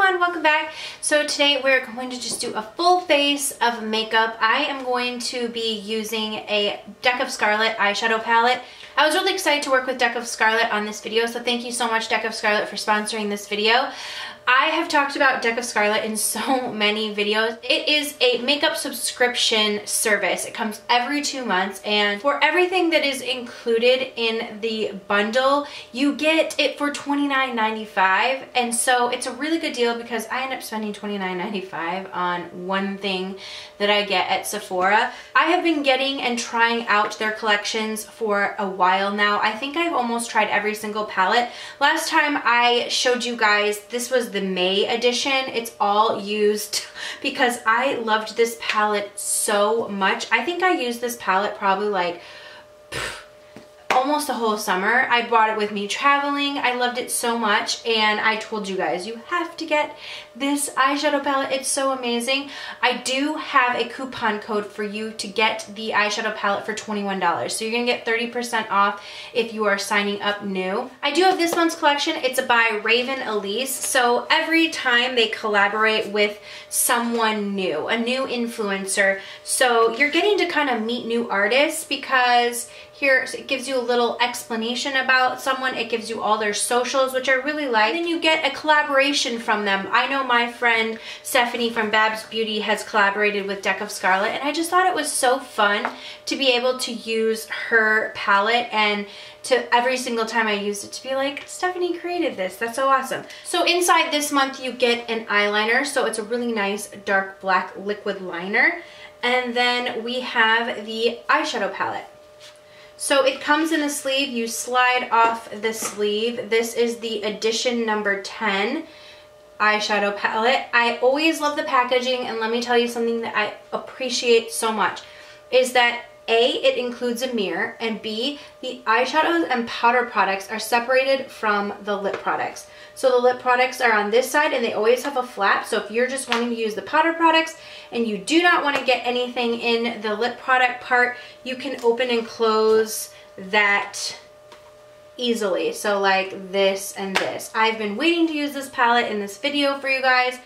everyone, welcome back. So today we're going to just do a full face of makeup. I am going to be using a Deck of Scarlet eyeshadow palette. I was really excited to work with Deck of Scarlet on this video, so thank you so much, Deck of Scarlet, for sponsoring this video. I have talked about Deck of Scarlet in so many videos. It is a makeup subscription service. It comes every 2 months, and for everything that is included in the bundle, you get it for $29.95, and so it's a really good deal because I end up spending $29.95 on one thing that I get at Sephora. I have been getting and trying out their collections for a while now. I think I've almost tried every single palette. Last time I showed you guys, this was the May edition. It's all used because I loved this palette so much. I think I used this palette probably like almost the whole summer. I brought it with me traveling. I loved it so much, and I told you guys, you have to get this eyeshadow palette. It's so amazing. I do have a coupon code for you to get the eyeshadow palette for $21. So you're gonna get 30% off if you are signing up new. I do have this month's collection. It's by Raven Elise. So every time they collaborate with someone new, a new influencer, so you're getting to kind of meet new artists, because here it gives you a little explanation about someone. It gives you all their socials, which I really like. And then you get a collaboration from them. I know my friend Stephanie from Babs Beauty has collaborated with Deck of Scarlet, and I just thought it was so fun to be able to use her palette, and to every single time I used it to be like, Stephanie created this. That's so awesome. So inside this month you get an eyeliner. So it's a really nice dark black liquid liner. And then we have the eyeshadow palette. So it comes in a sleeve. You slide off the sleeve. This is the edition number 10 eyeshadow palette. I always love the packaging, and let me tell you something that I appreciate so much is that A, it includes a mirror, and B, the eyeshadows and powder products are separated from the lip products. So the lip products are on this side, and they always have a flap. So if you're just wanting to use the powder products and you do not want to get anything in the lip product part, you can open and close that easily. So like this and this. I've been waiting to use this palette in this video for you guys.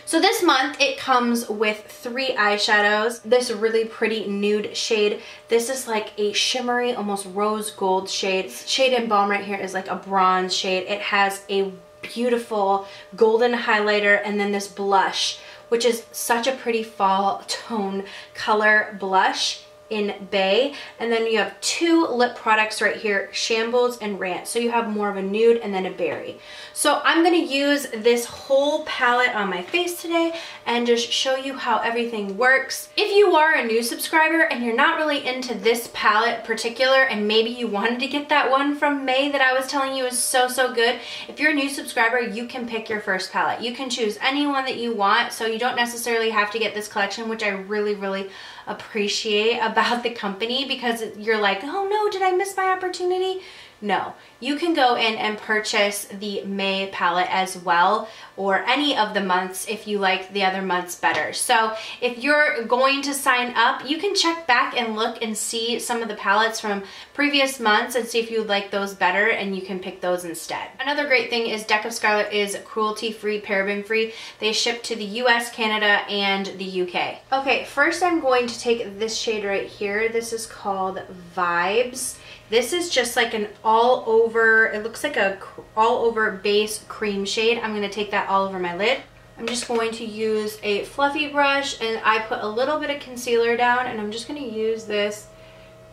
So this month it comes with 3 eyeshadows. This really pretty nude shade. This is like a shimmery, almost rose gold shade. Shade in Balm right here is like a bronze shade. It has a beautiful golden highlighter, and then this blush, which is such a pretty fall tone color blush in Bay. And then you have 2 lip products right here, Shambles and Rant. So you have more of a nude and then a berry. So I'm going to use this whole palette on my face today and just show you how everything works. If you are a new subscriber and you're not really into this palette particular, and maybe you wanted to get that one from May that I was telling you is so good, if you're a new subscriber, you can pick your first palette. You can choose any one that you want, so you don't necessarily have to get this collection, which I really appreciate about the company, because you're like, oh no, did I miss my opportunity? No, you can go in and purchase the May palette as well, or any of the months if you like the other months better. So if you're going to sign up, you can check back and look and see some of the palettes from previous months and see if you like those better, and you can pick those instead. Another great thing is Deck of Scarlet is cruelty-free, paraben-free. They ship to the US, Canada, and the UK. Okay, first I'm going to take this shade right here. This is called Vibes. This is just like an all over, it looks like a all over base cream shade. I'm going to take that all over my lid. I'm just going to use a fluffy brush, and I put a little bit of concealer down, and I'm just going to use this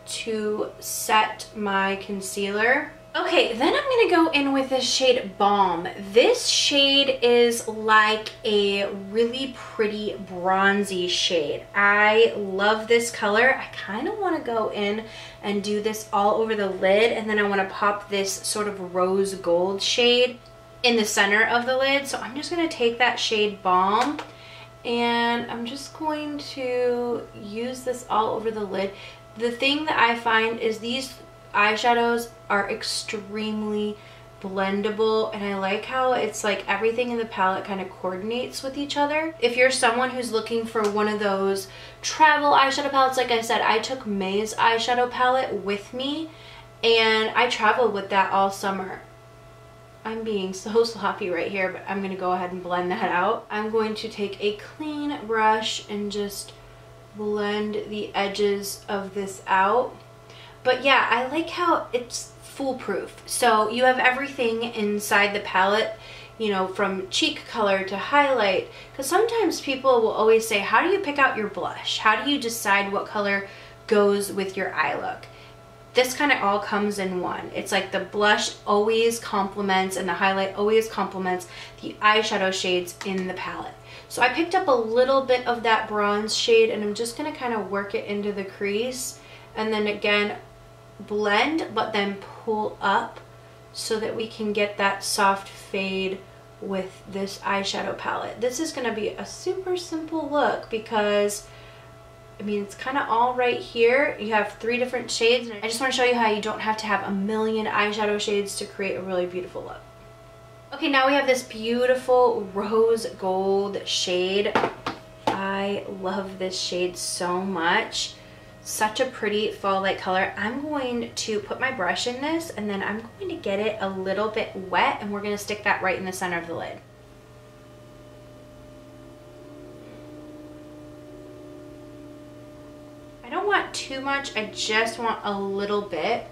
to set my concealer. Okay, then I'm going to go in with this shade Balm. This shade is like a really pretty bronzy shade. I love this color. I kind of want to go in and do this all over the lid, and then I want to pop this sort of rose gold shade in the center of the lid. So I'm just going to take that shade Balm, and I'm just going to use this all over the lid. The thing that I find is these eyeshadows are extremely blendable, and I like how it's like everything in the palette kind of coordinates with each other. If you're someone who's looking for one of those travel eyeshadow palettes, like I said, I took May's eyeshadow palette with me, and I traveled with that all summer. I'm being so sloppy right here, but I'm gonna go ahead and blend that out. I'm going to take a clean brush and just blend the edges of this out. But yeah, I like how it's foolproof. So you have everything inside the palette, you know, from cheek color to highlight. Because sometimes people will always say, how do you pick out your blush? How do you decide what color goes with your eye look? This kind of all comes in one. It's like the blush always complements and the highlight always complements the eyeshadow shades in the palette. So I picked up a little bit of that bronze shade and I'm just gonna kind of work it into the crease and then again blend, but then pull up so that we can get that soft fade with this eyeshadow palette. This is gonna be a super simple look because I mean, it's kind of all right here. You have 3 different shades. I just want to show you how you don't have to have a million eyeshadow shades to create a really beautiful look. Okay, now we have this beautiful rose gold shade. I love this shade so much. Such a pretty fall-like color. I'm going to put my brush in this and then I'm going to get it a little bit wet and we're going to stick that right in the center of the lid. I don't want too much, I just want a little bit.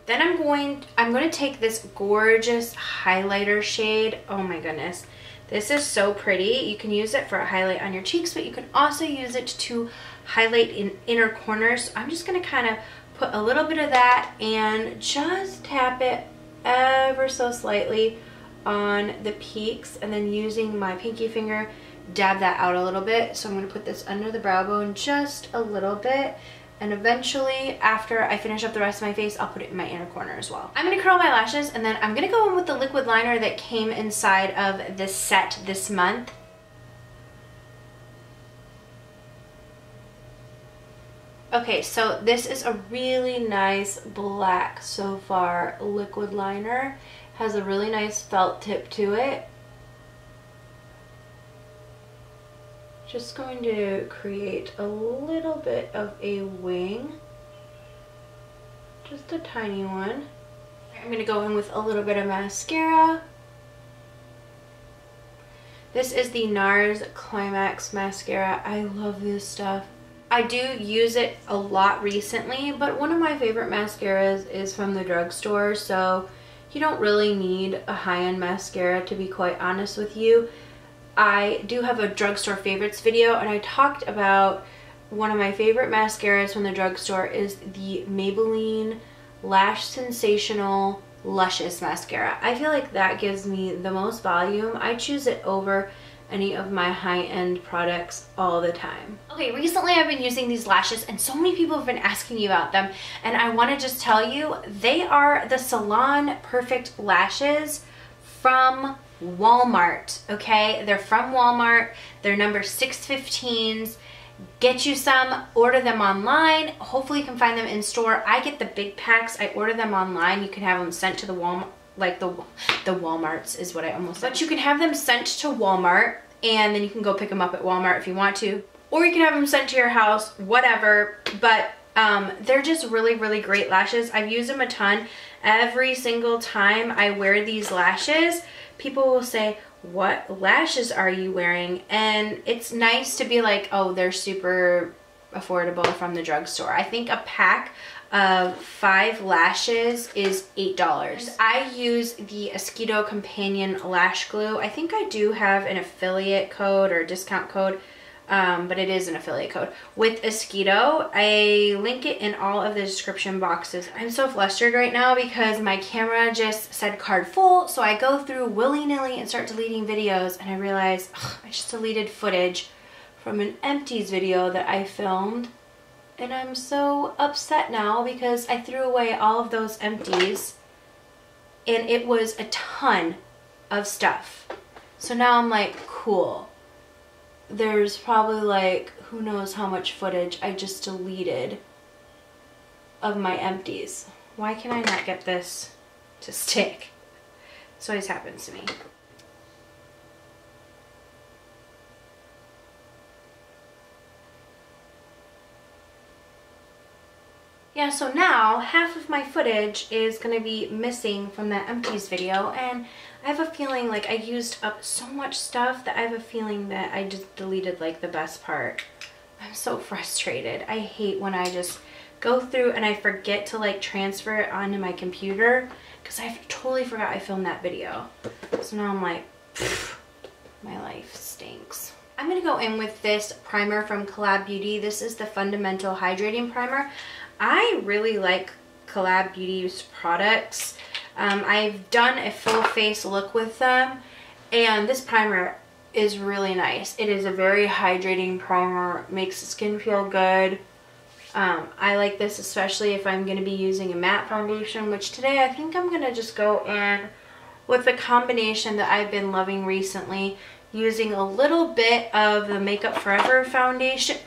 Then I'm going to take this gorgeous highlighter shade. Oh my goodness. This is so pretty. You can use it for a highlight on your cheeks, but you can also use it to highlight in inner corners. So I'm just going to kind of put a little bit of that and just tap it ever so slightly on the peaks and then using my pinky finger dab that out a little bit. So I'm going to put this under the brow bone just a little bit and eventually after I finish up the rest of my face I'll put it in my inner corner as well. I'm going to curl my lashes and then I'm going to go in with the liquid liner that came inside of this set this month. Okay, so this is a really nice black so far liquid liner. Has a really nice felt tip to it. Just going to create a little bit of a wing, just a tiny one. I'm going to go in with a little bit of mascara. This is the NARS Climax mascara. I love this stuff. I do use it a lot recently, but one of my favorite mascaras is from the drugstore, so you don't really need a high-end mascara, to be quite honest with you. I do have a drugstore favorites video and I talked about one of my favorite mascaras from the drugstore is the Maybelline Lash Sensational Luscious Mascara. I feel like that gives me the most volume. I choose it over any of my high-end products all the time. Okay, recently I've been using these lashes and so many people have been asking me about them and I want to just tell you they are the Salon Perfect lashes from Walmart, okay? They're from Walmart. They're number 615s. Get you some, order them online. Hopefully you can find them in store. I get the big packs. I order them online. You can have them sent to the Walmart, like the Walmarts is what I almost said. But you can have them sent to Walmart and then you can go pick them up at Walmart if you want to. Or you can have them sent to your house, whatever. But they're just really, really great lashes. I've used them a ton. Every single time I wear these lashes, people will say, what lashes are you wearing? And it's nice to be like, oh, they're super affordable from the drugstore. I think a pack of 5 lashes is $8. I use the Esquito Companion Lash Glue. I think I do have an affiliate code or discount code, but it is an affiliate code with Esquito. I link it in all of the description boxes. I'm so flustered right now because my camera just said card full, so I go through willy-nilly and start deleting videos and I realize I just deleted footage from an empties video that I filmed and I'm so upset now because I threw away all of those empties and it was a ton of stuff. So now I'm like, cool. There's probably like, who knows how much footage I just deleted of my empties. Why can I not get this to stick? This always happens to me. Yeah, so now half of my footage is going to be missing from that empties video, and I have a feeling like I used up so much stuff that I have a feeling that I just deleted like the best part. I'm so frustrated. I hate when I just go through and I forget to like transfer it onto my computer because I totally forgot I filmed that video. So now I'm like, my life stinks. I'm going to go in with this primer from Collab Beauty. This is the Fundamental Hydrating Primer. I really like Collab Beauty's products. I've done a full face look with them, and this primer is really nice. It is a very hydrating primer, makes the skin feel good. I like this especially if I'm going to be using a matte foundation, which today I think I'm going to just go in with the combination that I've been loving recently, using a little bit of the Makeup Forever foundation.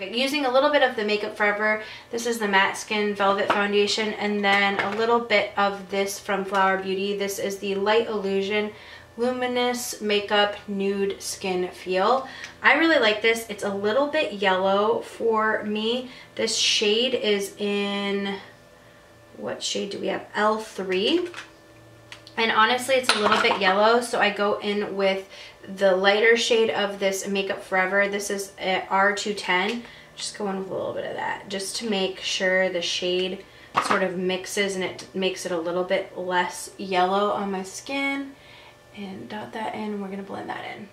Using a little bit of the Makeup Forever, this is the Matte Skin Velvet Foundation, and then a little bit of this from Flower Beauty. This is the Light Illusion Luminous Makeup Nude Skin Feel. I really like this. It's a little bit yellow for me. This shade is in, what shade do we have? L3. And honestly, it's a little bit yellow, so I go in with the lighter shade of this Makeup Forever. This is R210. Just go in with a little bit of that, just to make sure the shade sort of mixes and it makes it a little bit less yellow on my skin. And dot that in, we're gonna blend that in.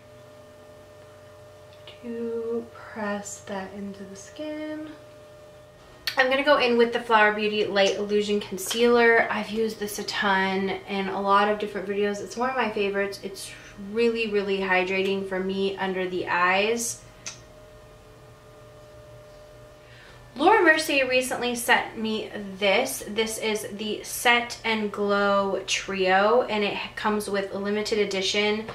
To press that into the skin. I'm going to go in with the Flower Beauty Light Illusion Concealer. I've used this a ton in a lot of different videos. It's one of my favorites. It's really, really hydrating for me under the eyes. Laura Mercier recently sent me this. This is the Set and Glow Trio, and it comes with limited edition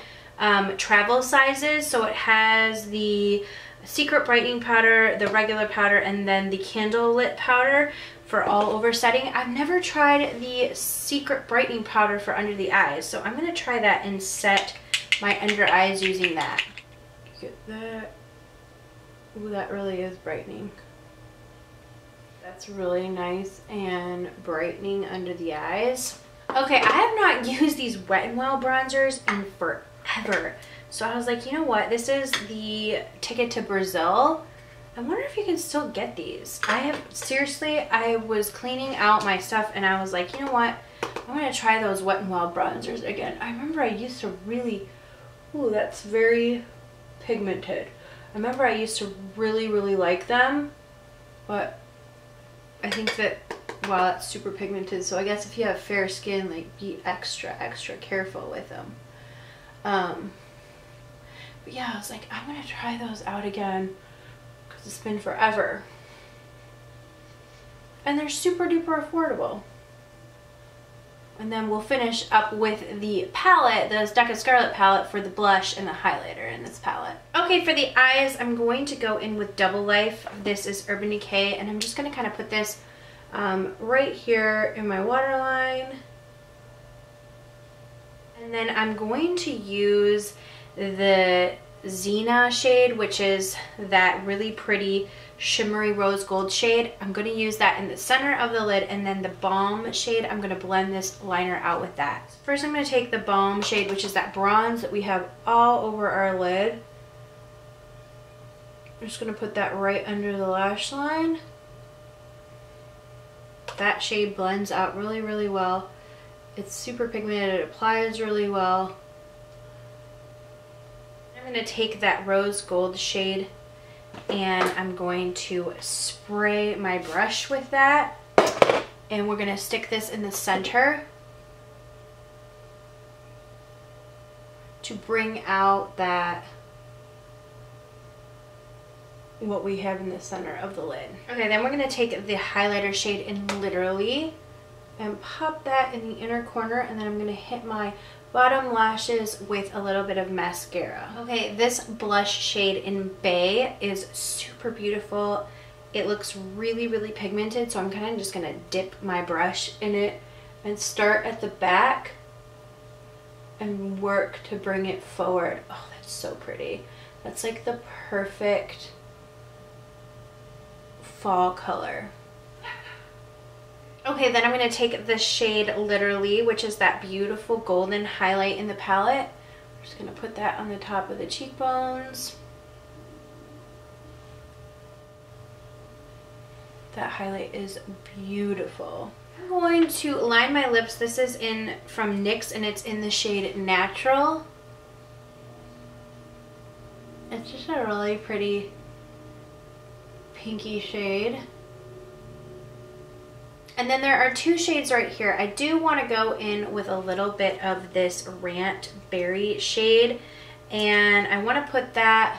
travel sizes. So it has the Secret Brightening Powder, the regular powder, and then the Candle Lit Powder for all over setting. I've never tried the Secret Brightening Powder for under the eyes, so I'm going to try that and set my under eyes using that. Get that. Ooh, that really is brightening. That's really nice and brightening under the eyes. Okay, I have not used these Wet n Wild bronzers in forever. So I was like, you know what? This is the Ticket to Brazil. I wonder if you can still get these. Seriously, I was cleaning out my stuff and I was like, you know what? I'm going to try those Wet n Wild bronzers again. I remember I used to really, ooh, that's very pigmented. I remember I used to really, really like them, but I think that, wow, that's super pigmented. So I guess if you have fair skin, like, be extra, extra careful with them. But yeah, I was like, I'm gonna try those out again because it's been forever. And they're super duper affordable. And then we'll finish up with the palette, the Deck of Scarlet palette, for the blush and the highlighter in this palette. Okay, for the eyes, I'm going to go in with Double Life. This is Urban Decay, and I'm just gonna kind of put this right here in my waterline. And then I'm going to use the Xena shade, which is that really pretty shimmery rose gold shade. I'm going to use that in the center of the lid, and then the Balm shade, I'm going to blend this liner out with that. First, I'm going to take the Balm shade, which is that bronze that we have all over our lid. I'm just going to put that right under the lash line. That shade blends out really, really well. It's super pigmented, it applies really well. I'm going to take that rose gold shade and I'm going to spray my brush with that. And we're going to stick this in the center to bring out that, what we have in the center of the lid. Okay, then we're going to take the highlighter shade in Literally and pop that in the inner corner, and then I'm going to hit my bottom lashes with a little bit of mascara. Okay, this blush shade in Bay is super beautiful. It looks really, really pigmented, so I'm kind of just going to dip my brush in it and start at the back and work to bring it forward. Oh, that's so pretty. That's like the perfect fall color. Okay, then I'm going to take the shade Literally, which is that beautiful golden highlight in the palette. I'm just going to put that on the top of the cheekbones. That highlight is beautiful. I'm going to line my lips. This is from NYX and it's in the shade Natural. It's just a really pretty pinky shade. And then there are two shades right here. I do want to go in with a little bit of this Rant Berry shade, and I want to put that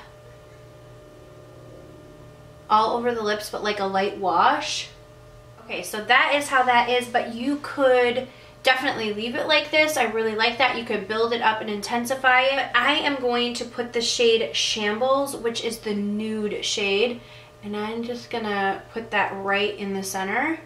all over the lips, but like a light wash. Okay, so that is how that is, but you could definitely leave it like this. I really like that. You could build it up and intensify it. I am going to put the shade Shambles, which is the nude shade, and I'm just gonna put that right in the center.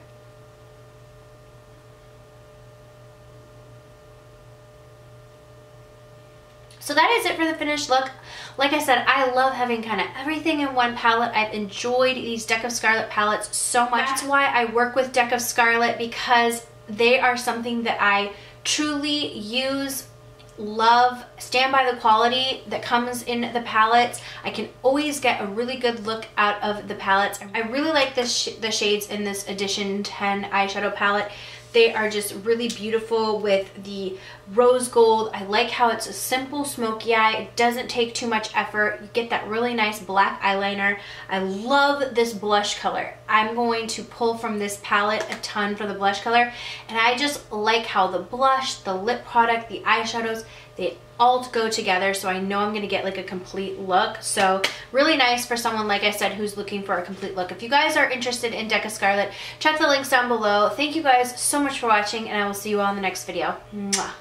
So that is it for the finished look. Like I said, I love having kind of everything in one palette. I've enjoyed these Deck of Scarlet palettes so much. That's why I work with Deck of Scarlet, because they are something that I truly use, love, stand by the quality that comes in the palettes. I can always get a really good look out of the palettes. I really like the shades in this Edition 10 eyeshadow palette. They are just really beautiful with the rose gold. I like how it's a simple smoky eye. It doesn't take too much effort. You get that really nice black eyeliner. I love this blush color. I'm going to pull from this palette a ton for the blush color. And I just like how the blush, the lip product, the eyeshadows, they all go together, so I know I'm going to get like a complete look. So really nice for someone, like I said, who's looking for a complete look. If you guys are interested in Deck of Scarlet, check the links down below. Thank you guys so much for watching, and I will see you all in the next video. Mwah.